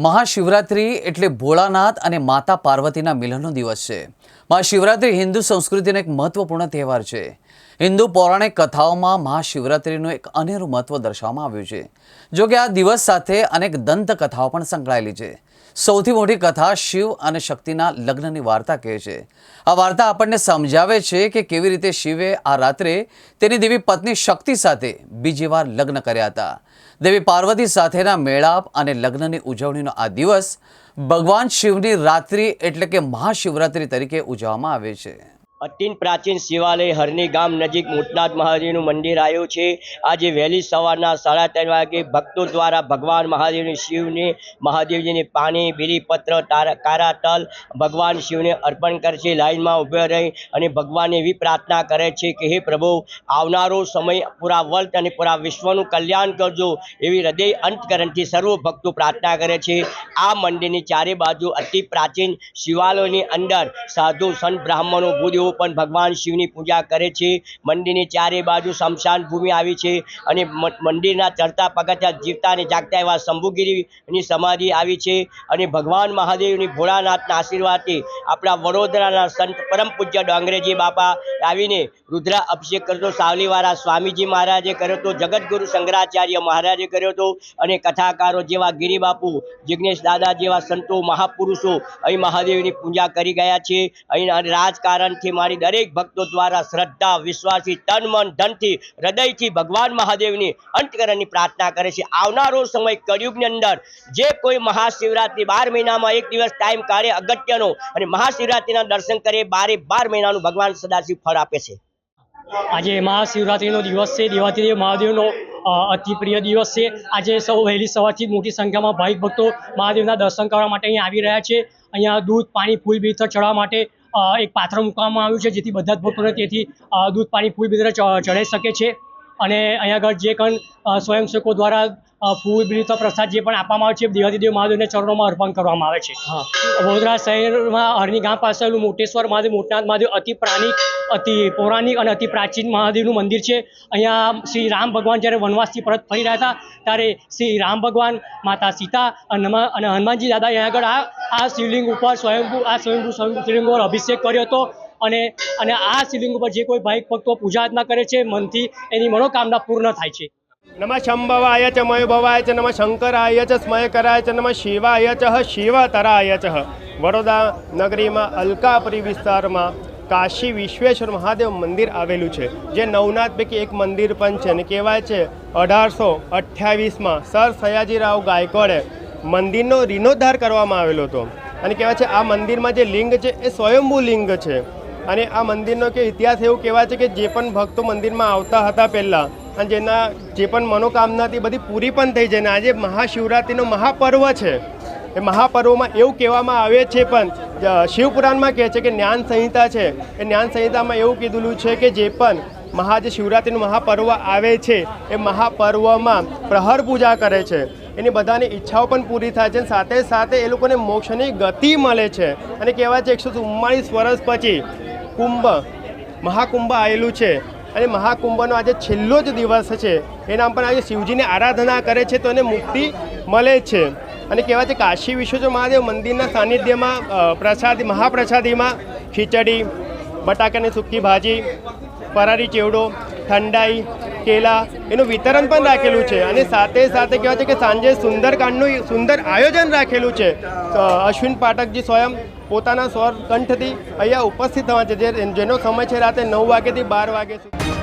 મહાશિવરાત્રી એટલે ભોળાનાથ અને માતા પાર્વતીના મિલનનો દિવસ છે। મહાશિવરાત્રી હિન્દુ સંસ્કૃતિનો એક મહત્વપૂર્ણ તહેવાર છે। હિન્દુ પૌરાણિક કથાઓમાં મહાશિવરાત્રીનું એક અનેરું મહત્વ દર્શાવવામાં આવ્યું છે। જો કે આ દિવસ સાથે અનેક દંત કથાઓ પણ સંકળાયેલી છે। સૌથી મોટી કથા શિવ અને શક્તિના લગ્નની વાર્તા કહે છે। આ વાર્તા આપણને સમજાવે છે કે કેવી રીતે શિવે આ રાત્રે તેની દેવી પત્ની શક્તિ સાથે બીજી વાર લગ્ન કર્યા હતા। દેવી પાર્વતી સાથેના મેળાપ અને લગ્નની ઉજવણીનો આ દિવસ ભગવાન શિવની રાત્રિ એટલે કે મહાશિવરાત્રી તરીકે ઉજવવામાં આવે છે। અત્યંત પ્રાચીન શિવાલય હરની ગામ નજીક મોટનાથ મહાદેવનું મંદિર આવ્યું છે। આજે વહેલી સવારના 3:30 વાગે ભક્તો દ્વારા ભગવાન મહાદેવજીને પાણી, બીલીપત્ર, કારા તલ ભગવાન શિવને અર્પણ કરે છે। લાઈનમાં ઊભા રહી અને ભગવાનને એવી પ્રાર્થના કરે છે કે હે પ્રભુ, આવનારો સમય પૂરા વર્લ્ડ અને પૂરા વિશ્વનું કલ્યાણ કરજો, એવી હૃદય અંતકરણથી સર્વ ભક્તો પ્રાર્થના કરે છે। આ મંદિરની ચારે બાજુ અતિ પ્રાચીન શિવાલયની અંદર સાધુ સંત બ્રાહ્મણો ભૂદેવો પણ ભગવાન શિવની પૂજા કરે છે। મંદિરની ચારે બાજુ શમશાન ભૂમિ આવી છે અને મંદિરના ચડતા પગથિયા જીવતા અને જાગતા એવા શંભુગીરીની સમાધિ આવી છે અને ભગવાન મહાદેવની ભોળાનાથના આશીર્વાદથી આપણા વડોદરાના સંત પરમ પૂજ્ય ડોંગરેજી બાપા આવીને રુદ્ર અભિષેક કર્યો। સાવલીવાળા સ્વામીજી મહારાજે કર્યો હતો, જગતગુરુ શંકરાચાર્ય મહારાજે કર્યો હતો અને કથાકારો જેવા ગિરિબાપુ, જિગ્નેશ દાદા જેવા સંતો મહાપુરુષો અહીં મહાદેવની પૂજા કરી ગયા છે। અહીં રાજકારણથી મારી દરેક ભક્તો દ્વારા શ્રદ્ધા, વિશ્વાસથી, તન મન ધનથી, હૃદયથી ભગવાન મહાદેવની અંતકરણની પ્રાર્થના કરે છે। આવનારો સમય કળિયુગની અંદર જે કોઈ મહાશિવરાત્રિ 12 મહિનામાં એક દિવસ ટાઈમ કાઢે અગત્યનો અને મહાશિવરાત્રિના દર્શન કરે, 12 મહિનાનું ભગવાન સદાશિવ ફળ આપે છે। આજે મહાશિવરાત્રિનો દિવસ છે। દેવાધિદેવ મહાદેવનો અતિ પ્રિય દિવસ છે। આજે સૌ વહેલી સવારથી મોટી સંખ્યામાં ભાવિક ભક્તો મહાદેવના દર્શન કરવા માટે અહીં આવી રહ્યા છે। અહીંયા દૂધ, પાણી, ફૂલ બીજ ચડાવવા માટે એક પાત્ર મૂકવામાં આવ્યું છે, જેથી બધા જ ભક્તોને તેથી દૂધ, પાણી, ફૂલ બીજ ચડાવી શકે છે। અને અહીંયા આગળ જે પણ સ્વયંસેવકો દ્વારા ફૂલ બીજ પ્રસાદ જે પણ આપવામાં આવે છે, દેવાધિદેવ મહાદેવને ચરણોમાં અર્પણ કરવામાં આવે છે। વડોદરા શહેરમાં હરની ગામ પાસે આવેલું મોટેશ્વર મહાદેવ, મોટનાથ મહાદેવ અતિ પૌરાણિક અને અતિ પ્રાચીન મહાદેવનું મંદિર છે। અહીંયા શ્રી રામ ભગવાન જ્યારે વનવાસથી પરત ફરી રહ્યા હતા ત્યારે શ્રી રામ ભગવાન, માતા સીતા અને હનુમાનજી દાદા અહીંયા આગળ આ શિવલિંગ ઉપર સ્વયંભૂ શિવલિંગ ઉપર અભિષેક કર્યો હતો અને આ શિવલિંગ ઉપર જે કોઈ ભાવિક ભક્તો પૂજા અર્ચના કરે છે મનથી, એની મનોકામના પૂર્ણ થાય છે। નમઃ શંભવાય ચ મયુભવાય ચ નમઃ શંકરાય ચ સ્મયકરાય ચ નમઃ શિવાય ચ શિવતરાય ચ। વડોદરા નગરીમાં અલકાપુરી વિસ્તારમાં કાશી વિશ્વેશ્વર મહાદેવ મંદિર આવેલું છે, જે નવનાથ પૈકી એક મંદિર પણ છે અને કહેવાય છે 1828માં સર સયાજીરાવ ગાયકવાડે મંદિરનો રીનોદ્ધાર કરવામાં આવેલો હતો અને કહેવાય છે આ મંદિરમાં જે લિંગ છે એ સ્વયંભૂ લિંગ છે। અને આ મંદિરનો કે ઇતિહાસ એવું કહેવાય છે કે જે પણ ભક્તો મંદિરમાં આવતા હતા પહેલાં અને જેના જે પણ મનોકામના હતી બધી પૂરી પણ થઈ જાય। અને આજે મહાશિવરાત્રિનો મહાપર્વ છે। એ મહાપર્વમાં એવું કહેવામાં આવે છે, પણ શિવપુરાણમાં કહે છે કે જ્ઞાન સંહિતા છે, એ જ્ઞાન સંહિતામાં એવું કીધેલું છે કે જે પણ જે શિવરાત્રિનું મહાપર્વ આવે છે એ મહાપર્વમાં પ્રહર પૂજા કરે છે, એની બધાની ઈચ્છાઓ પણ પૂરી થાય છે, સાથે સાથે એ લોકોને મોક્ષની ગતિ મળે છે। અને કહેવાય છે 144 વર્ષ પછી મહાકુંભ આવેલું છે અને મહાકુંભનો આજે છેલ્લો જ દિવસ છે। એના પર આજે શિવજીની આરાધના કરે છે તો એને મુક્તિ મળે છે। અને કહેવાય છે કાશી વિશ્વેશ્વર મહાદેવ મંદિરના સાનિધ્યમાં મહાપ્રસાદીમાં ખીચડી, બટાકાની સૂકી ભાજી, ફરારી ચેવડો, ઠંડાઈ, કેલા એનું વિતરણ પણ રાખેલું છે। અને સાથે સાથે કહેવાય છે કે સાંજે સુંદરકાંડનું સુંદર આયોજન રાખેલું છે। અશ્વિન પાઠકજી સ્વયં પોતાના સ્વર કંઠથી અહીંયા ઉપસ્થિત થવા છે, જેનો સમય છે રાતે 9 વાગ્યાથી 12 વાગ્યા સુધી।